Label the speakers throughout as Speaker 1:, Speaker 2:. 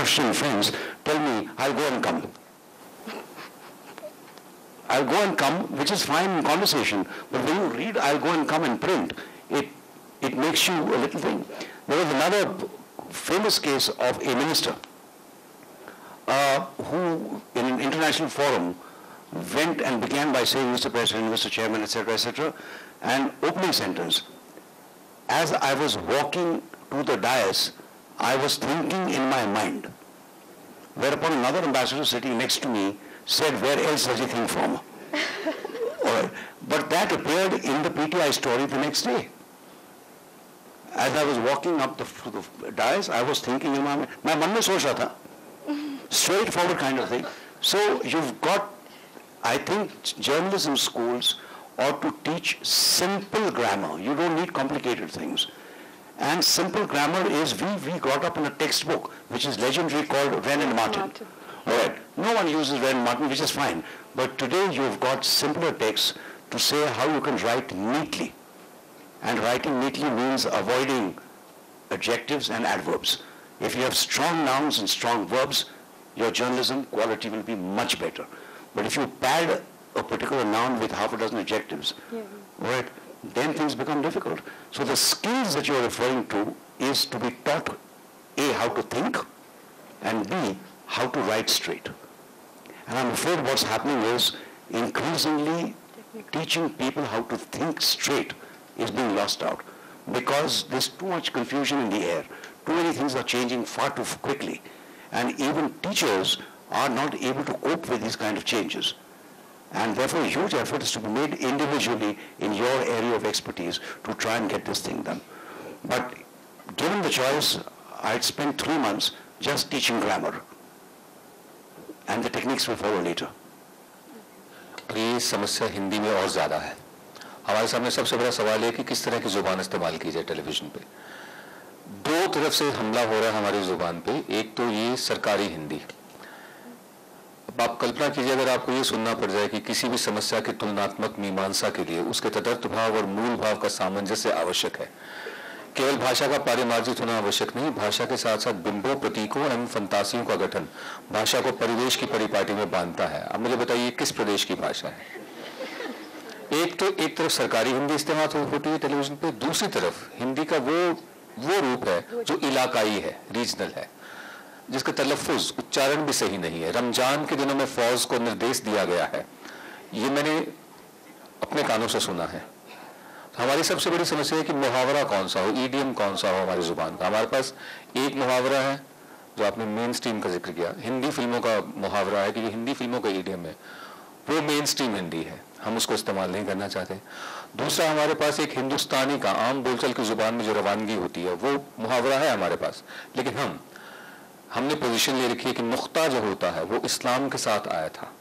Speaker 1: Russian friends tell me, I'll go and come. I'll go and come, which is fine in conversation, but when you read I'll go and come in print, it makes you a little thing. There was another famous case of a minister who, in an international forum, went and began by saying, Mr. President, Mr. Chairman, etc., and opening sentence, as I was walking to the dais, I was thinking in my mind, whereupon another ambassador sitting next to me said, where else does he think from? All right. But that appeared in the PTI story the next day. As I was walking up to the dais, I was thinking in my mind, my man mein soch raha tha. Straightforward kind of thing. So you've got, I think journalism schools ought to teach simple grammar. You don't need complicated things. And simple grammar is, we got up in a textbook, which is legendary, called Wren and Martin. All right. No one uses Wren and Martin, which is fine. But today you've got simpler texts to say how you can write neatly. And writing neatly means avoiding adjectives and adverbs. If you have strong nouns and strong verbs, your journalism quality will be much better. But if you pad a particular noun with half a dozen adjectives, right, then things become difficult. So the skills that you're referring to is to be taught, A, how to think, and B, how to write straight. And I'm afraid what's happening is increasingly teaching people how to think straight is being lost out, because there's too much confusion in the air. Too many things are changing far too quickly, and even teachers are not able to cope with these kind of changes. And therefore, a huge effort is to be made individually in your area of expertise to try and get this thing done. But given the choice, I'd spend 3 months just teaching grammar, and the techniques will follow later.
Speaker 2: ये समस्या हिंदी में और ज़्यादा है. हमारे सामने सबसे बड़ा सवाल है कि किस तरह की ज़ुबान इस्तेमाल की जाए टेलीविज़न पे. दो तरफ से हमला हो रहा है हमारी ज़ुबान पे. एक तो ये सरकारी हिंदी. अब आप कल्पना कीजिए अगर आपको ये सुनना पड़ जाए कि किसी भी समस्या की तुलनात्मक मीमांसा के लिए उसके तदर्थ भाव और मूल भाव का सामंजस्य आवश्यक है. केवल भाषा का पारिमार्जित होना आवश्यक नहीं, भाषा के साथ साथ बिंबों, प्रतीकों एवं फंतासियों का गठन भाषा को परिवेश की परिपाटी में बांधता है. अब मुझे बताइए किस प्रदेश की भाषा है? एक तरफ सरकारी हिंदी इस्तेमाल होती है टेलीविजन पे, दूसरी तरफ हिंदी का वो रूप है जो इलाकाई है, रीजनल है, जिसका तलफ़ुज़, उच्चारण भी सही नहीं है. रमजान के दिनों में फौज को निर्देश दिया गया है, ये मैंने अपने कानों से सुना है. हमारी सबसे बड़ी समस्या है कि मुहावरा कौन सा हो, ईडियम कौन सा हो हमारी जुबान का. हमारे पास एक मुहावरा है जो आपने मेन स्ट्रीम का जिक्र किया, हिंदी फिल्मों का मुहावरा है कि जो हिंदी फिल्मों का ईडियम है वो मेन स्ट्रीम हिंदी है, हम उसको इस्तेमाल नहीं करना चाहते. दूसरा, हमारे पास एक हिंदुस्तानी का आम बोलचाल की जुबान में जो रवानगी होती है वो मुहावरा है हमारे पास, लेकिन हमने पोजीशन ले रखी है कि नुक्ता जो होता है वो इस्लाम के साथ आया था,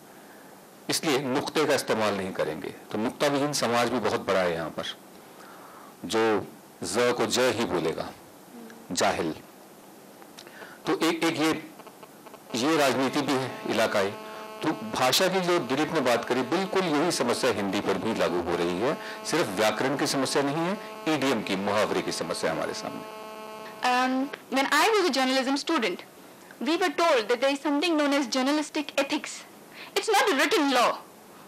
Speaker 2: इसलिए नुक्ते का इस्तेमाल नहीं करेंगे. तो नुक्ता विहीन समाज भी बहुत बड़ा है यहाँ पर, जो ज को ज ही बोलेगा, जाहिल. तो एक ये राजनीति भी है इलाकाई. तो भाषा की जो दिलीप ने बात करी, बिल्कुल यही समस्या हिंदी पर भी लागू हो रही है. सिर्फ व्याकरण की समस्या नहीं है, ईडियम की, मुहावरे की समस्या हमारे सामने.
Speaker 3: When I was a journalism student, we were told that there is something known as journalistic ethics. It's not a written law,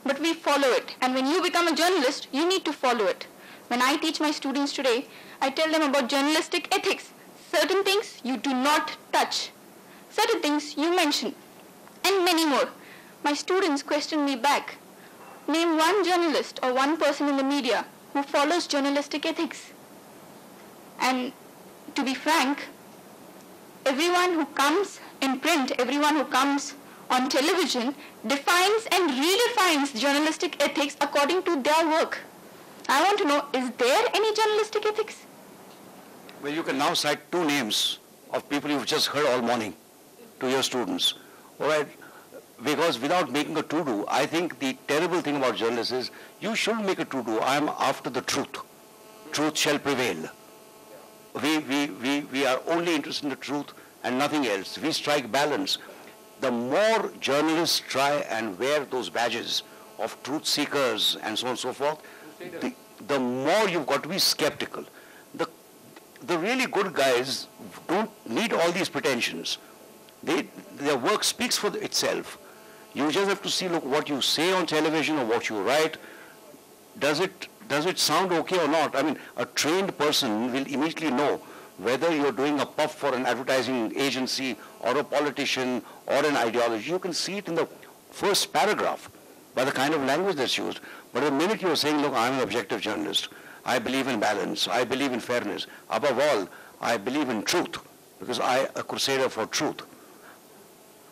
Speaker 3: but we follow it. And when you become a journalist, you need to follow it. When I teach my students today, I tell them about journalistic ethics. Certain things you do not touch. Certain things you mention. And many more. My students question me back. Name one journalist or one person in the media who follows journalistic ethics. And to be frank, everyone who comes in print, everyone who comes on television defines and redefines journalistic ethics according to their work. I want to know, is there any journalistic ethics?
Speaker 1: Well, you can now cite 2 names of people you've just heard all morning to your students. All right? Because without making a to-do, I think the terrible thing about journalists is you shouldn't make a to-do. I am after the truth. Truth shall prevail. We are only interested in the truth and nothing else. We strike balance. The more journalists try and wear those badges of truth seekers and so on and so forth, the more you've got to be skeptical. The really good guys don't need all these pretensions. their work speaks for itself. You just have to see, look, what you say on television or what you write, does it sound okay or not? I mean, a trained person will immediately know whether you're doing a puff for an advertising agency or a politician or an ideology. You can see it in the first paragraph by the kind of language that's used. But the minute you're saying, look, I'm an objective journalist, I believe in balance, I believe in fairness, above all, I believe in truth, because I'm a crusader for truth.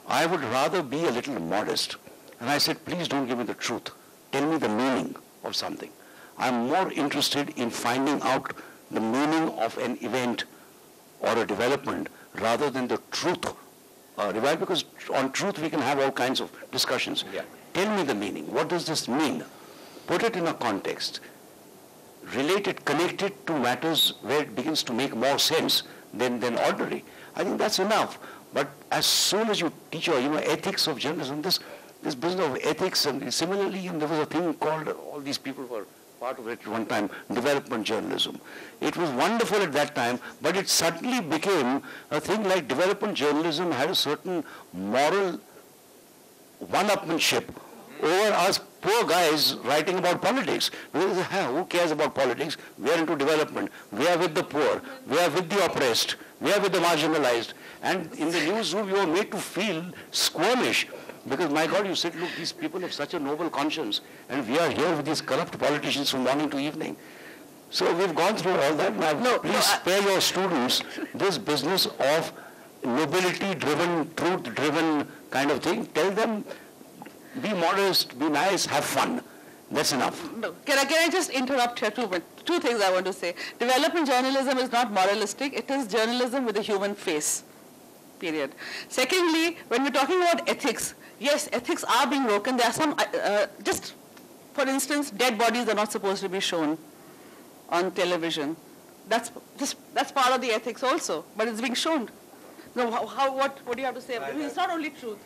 Speaker 1: I would rather be a little modest. And I said, please don't give me the truth. Tell me the meaning of something. I'm more interested in finding out the meaning of an event or a development rather than the truth. Because on truth we can have all kinds of discussions.
Speaker 2: Yeah.
Speaker 1: Tell me the meaning. What does this mean? Put it in a context. Relate it, connect it to matters where it begins to make more sense than ordinary. I think that's enough. But as soon as you teach ethics of journalism, this business of ethics, and similarly, there was a thing called, all these people were part of it at one time, development journalism. It was wonderful at that time, but it suddenly became a thing like development journalism had a certain moral one-upmanship over us poor guys writing about politics. Because, who cares about politics? We are into development. We are with the poor. We are with the oppressed. We are with the marginalized. And in the newsroom, you are made to feel squirmish. Because, my God, you said, look, these people have such a noble conscience, and we are here with these corrupt politicians from morning to evening. So we've gone through all that. Now, please spare your students this business of nobility-driven, truth-driven kind of thing. Tell them, be modest, be nice, have fun. That's enough.
Speaker 4: No. Can I just interrupt here? Two things I want to say. Development journalism is not moralistic. It is journalism with a human face. Period. Secondly, when we're talking about ethics, yes, ethics are being broken. There are some, just for instance, dead bodies are not supposed to be shown on television. That's part of the ethics also, but it's being shown. No, what do you have to say? I mean, it's not only truth.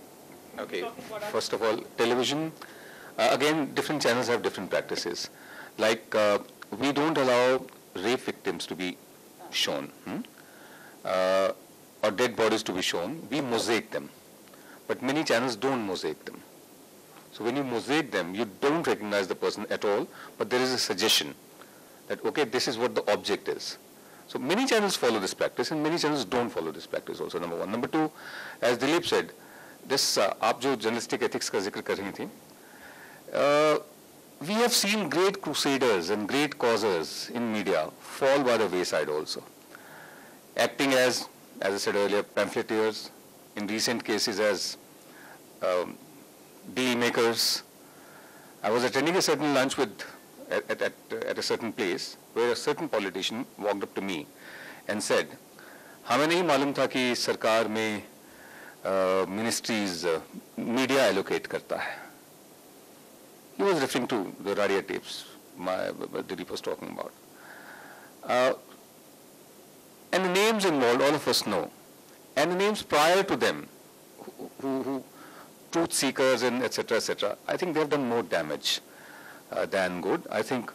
Speaker 2: Okay, first of all, television, again, different channels have different practices. Like, we don't allow rape victims to be shown, or dead bodies to be shown. We mosaic them. But many channels don't mosaic them. So when you mosaic them, you don't recognize the person at all, but there is a suggestion that, okay, this is what the object is. So many channels follow this practice, and many channels don't follow this practice also, number one. Number two, as Dilip said, this, आप जो journalistic ethics का जिक्र कर रही थी, we have seen great crusaders and great causers in media fall by the wayside also. Acting as I said earlier, pamphleteers, in recent cases as deal makers. I was attending a certain lunch at a certain place where a certain politician walked up to me and said, हमें नहीं मालूम था कि सरकार में ministries media allocate करता है. He was referring to the radio tapes Dilip was talking about. And the names involved, all of us know. And the names prior to them, who truth seekers and etc., I think they have done more damage than good. I think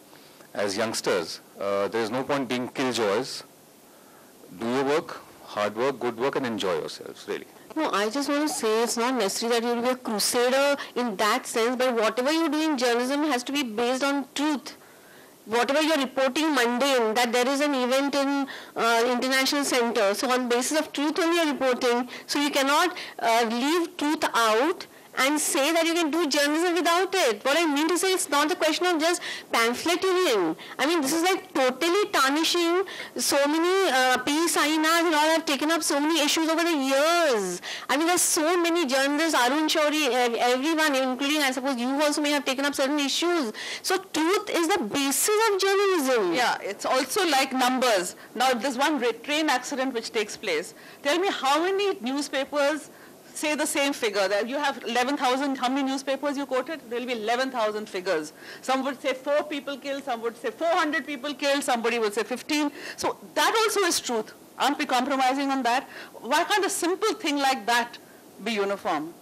Speaker 2: as youngsters, there is no point being killjoys. Do your work, hard work, good work, and enjoy yourselves, really.
Speaker 5: No, I just want to say it's not necessary that you will be a crusader in that sense, but whatever you do in journalism has to be based on truth. Whatever you're reporting mundane, that there is an event in International Center, so on basis of truth only you're reporting, so you cannot leave truth out and say that you can do journalism without it. What I mean to say, it's not the question of just pamphleteering. I mean, this is like totally tarnishing so many peace arenas and all have taken up so many issues over the years. I mean, there's so many journalists, Arun Shourie, everyone, including I suppose you also may have taken up certain issues. So truth is the basis of journalism.
Speaker 4: Yeah, it's also like numbers. Now, there's one train accident which takes place. Tell me how many newspapers say the same figure. That you have 11,000, how many newspapers you quoted? There will be 11,000 figures. Some would say 4 people killed, some would say 400 people killed, somebody would say 15. So that also is truth. Aren't we compromising on that? Why can't a simple thing like that be uniform?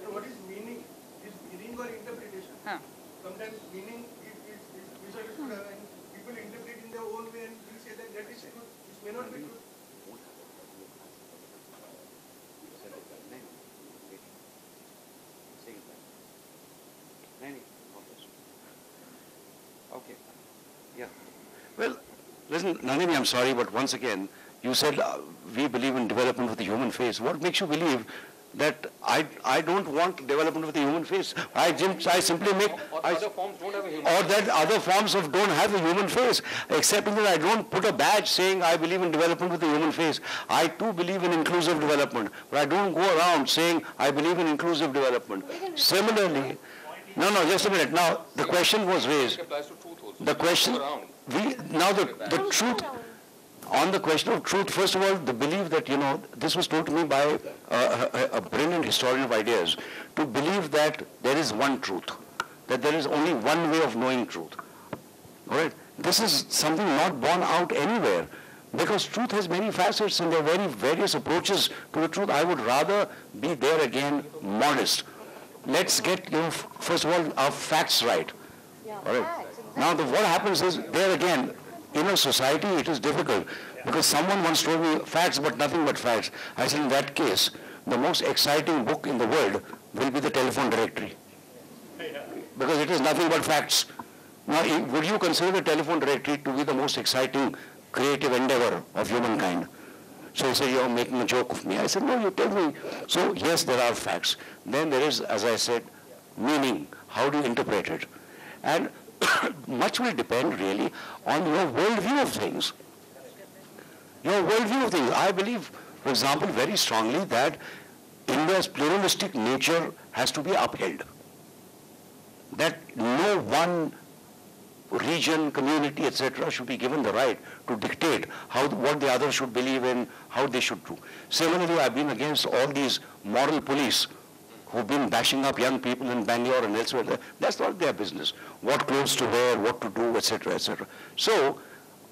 Speaker 6: What is meaning? Is meaning or interpretation?
Speaker 4: Huh.
Speaker 6: Sometimes meaning is misunderstood and people interpret in their own way and we say that that is truth. This may not be truth.
Speaker 1: Well, listen, Nandini, I'm sorry, but once again, you said we believe in development with the human face. What makes you believe that I don't want development with the human face? I simply make...
Speaker 2: other forms don't have a human
Speaker 1: Or that other forms of don't have a human face, except that I don't put a badge saying I believe in development with a human face. I too believe in inclusive development, but I don't go around saying I believe in inclusive development. Similarly, no, just a minute. Now, the question was raised. The question, the truth, on the question of truth, first of all, the belief that, this was told to me by a brilliant historian of ideas, to believe that there is one truth, that there is only one way of knowing truth. All right? This is something not borne out anywhere, because truth has many facets and there are very various approaches to the truth. I would rather be there again modest. Let's get, first of all, our facts right. All right? Now, what happens is, there again, in a society, it is difficult, because someone once told me facts, but nothing but facts. I said, in that case, the most exciting book in the world will be the telephone directory, because it is nothing but facts. Now, would you consider the telephone directory to be the most exciting creative endeavor of humankind? So he said, you're making a joke of me. I said, no, you tell me. So yes, there are facts. Then there is, as I said, meaning. How do you interpret it? And much will depend really on your worldview of things. Your worldview of things. I believe, for example, very strongly that India's pluralistic nature has to be upheld. That no one region, community, etc. should be given the right to dictate what the others should believe in, how they should do. Similarly, I've been against all these moral police who've been bashing up young people in Bangalore and elsewhere. That's not their business. What clothes to wear, what to do, etc., etc. So,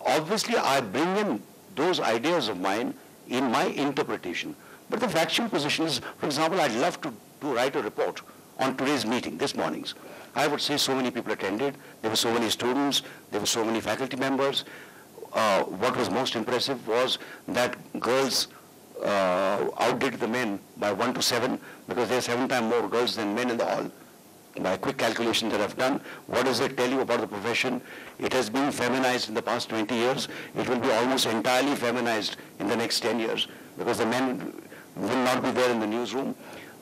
Speaker 1: obviously, I bring in those ideas of mine in my interpretation. But the factual position is, for example, I'd love to write a report on today's meeting, this morning's. I would say so many people attended, there were so many students, there were so many faculty members. What was most impressive was that girls outdid the men by 1 to 7, because there are 7 times more girls than men in the hall. By a quick calculation that I've done, what does it tell you about the profession? It has been feminized in the past 20 years. It will be almost entirely feminized in the next 10 years, because the men will not be there in the newsroom.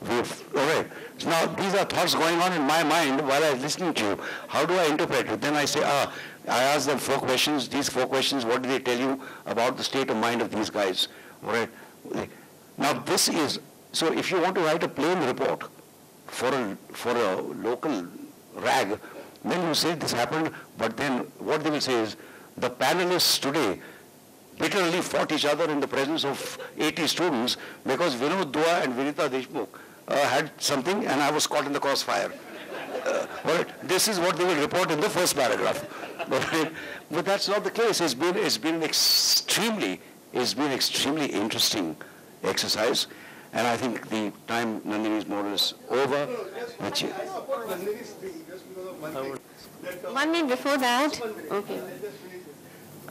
Speaker 1: All right. So now, these are thoughts going on in my mind while I'm listening to you. How do I interpret it? Then I say, I ask them 4 questions. These 4 questions, what do they tell you about the state of mind of these guys? All right. Now, this is, so if you want to write a plain report for a local rag, then you say this happened, but then what they will say is, the panelists today bitterly fought each other in the presence of 80 students because Vinod Dua and Vinita Deshmukh had something and I was caught in the crossfire. Right? This is what they will report in the first paragraph. Right? But that's not the case. It's been an extremely interesting exercise, and I think the time, Nandini, is more or less over.
Speaker 6: Just support Nandini's thing, just because of one thing. That,
Speaker 5: 1 minute before that.
Speaker 6: One minute.
Speaker 5: Okay.
Speaker 6: I'll just finish it.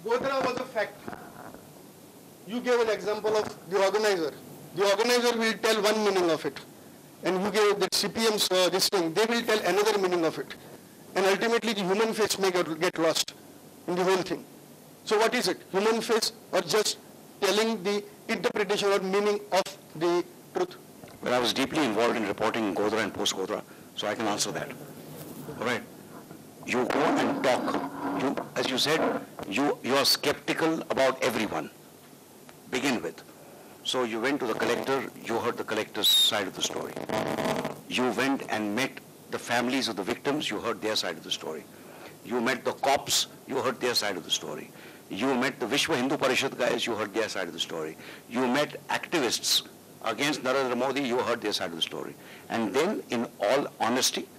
Speaker 6: Godhra was a fact. You gave an example of the organizer. The organizer will tell one meaning of it. And you gave the CPM's this thing, they will tell another meaning of it. And ultimately the human face may get lost in the whole thing. So what is it? Human face or just telling the interpretation or meaning of the truth?
Speaker 1: Well, I was deeply involved in reporting Godhra and post-Godhra, so I can answer that. All right. You go and talk. As you said, you are skeptical about everyone. Begin with. So you went to the collector, you heard the collector's side of the story. You went and met the families of the victims, you heard their side of the story. You met the cops, you heard their side of the story. You met the Vishwa Hindu Parishad guys, you heard their side of the story. You met activists against Narendra Modi, you heard their side of the story. And then, in all honesty,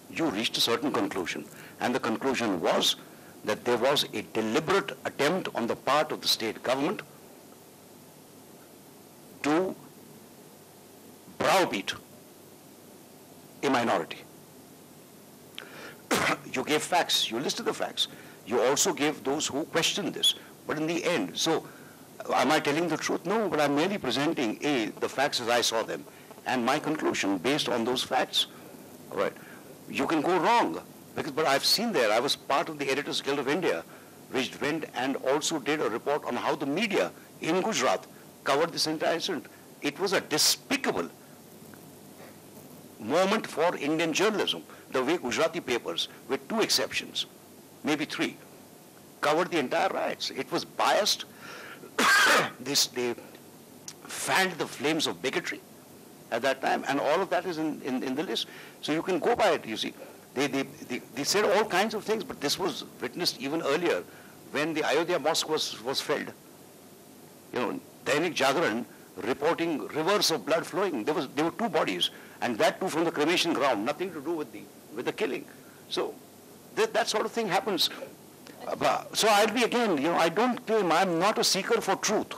Speaker 1: you reached a certain conclusion. And the conclusion was that there was a deliberate attempt on the part of the state government to browbeat a minority. You gave facts, you listed the facts. You also gave those who questioned this. But in the end, so am I telling the truth? No, but I'm merely presenting the facts as I saw them and my conclusion based on those facts. All right. You can go wrong. But I've seen there, I was part of the Editors Guild of India, which went and also did a report on how the media in Gujarat covered this entire incident. It was a despicable moment for Indian journalism, the way Gujarati papers, with 2 exceptions, maybe 3, covered the entire riots. It was biased. They fanned the flames of bigotry at that time, and all of that is in the list. So you can go by it, you see. They said all kinds of things, but this was witnessed even earlier when the Ayodhya mosque was felled. You know, Dainik Jagran reporting rivers of blood flowing. There were 2 bodies, and that too from the cremation ground, nothing to do with the killing. So that sort of thing happens. So I'll be again, you know, I don't claim, I'm not a seeker for truth.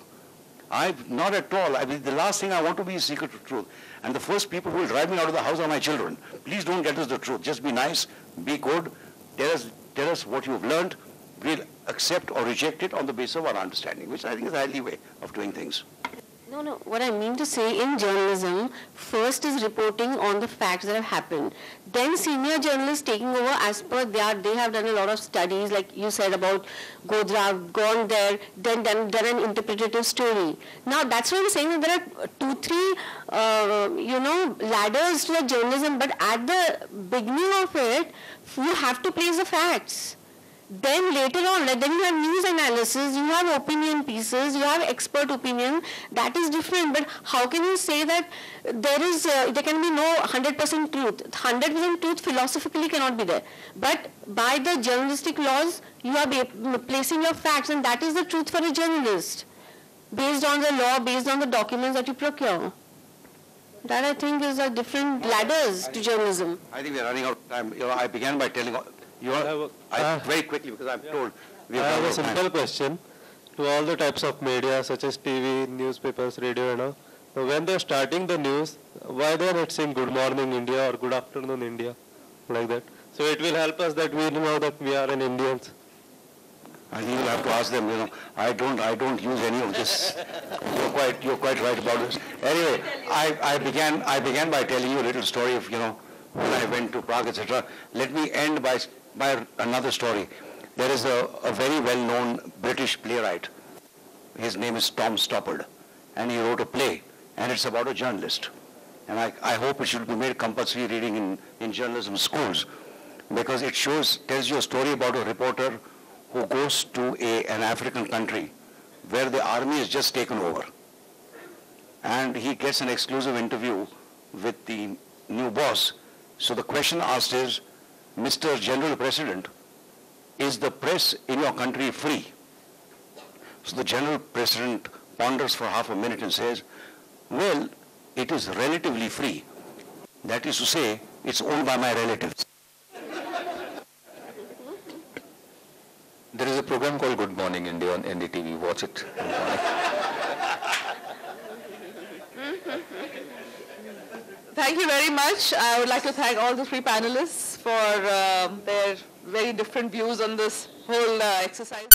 Speaker 1: Not at all. I mean, the last thing I want to be is seeker for truth. And the first people who will drive me out of the house are my children. Please don't get us the truth. Just be nice, be good, tell us what you've learned. We'll accept or reject it on the basis of our understanding, which I think is a healthy way of doing things.
Speaker 5: No. What I mean to say, in journalism, first is reporting on the facts that have happened. Then senior journalists taking over as per they have done a lot of studies, like you said about Godhra, gone there, then done an interpretative story. Now that's why I'm saying that there are 2, 3, ladders to the journalism, but at the beginning of it, you have to place the facts. Then later on, then you have news analysis, you have opinion pieces, you have expert opinion. That is different. But how can you say that there can be no 100% truth? 100% truth philosophically cannot be there. But by the journalistic laws, you are placing your facts, and that is the truth for a journalist, based on the law, based on the documents that you procure. That I think is a different ladders to journalism.
Speaker 1: I think we're running out of time. I began by telling very quickly, because I'm told we
Speaker 7: I
Speaker 1: have
Speaker 7: have a simple question to all the types of media such as TV, newspapers, radio and all. So when they're starting the news, why they're not saying good morning India or good afternoon India, like that? So it will help us that we know that we are an Indians.
Speaker 1: I think you'll have to ask them, I don't use any of this. You're quite right about this. Anyway, I began by telling you a little story of, when I went to Prague, etc. Let me end by another story. There is a very well-known British playwright. His name is Tom Stoppard, and he wrote a play, and it's about a journalist. And I hope it should be made compulsory reading in journalism schools, because it tells you a story about a reporter who goes to an African country where the army is just taken over. And he gets an exclusive interview with the new boss. So the question asked is, Mr. General President, is the press in your country free? So the General President ponders for half a minute and says, well, it is relatively free. That is to say, it's owned by my relatives.
Speaker 2: There is a program called Good Morning India on NDTV. Watch it.
Speaker 4: Thank you very much. I would like to thank all the 3 panelists for their very different views on this whole exercise.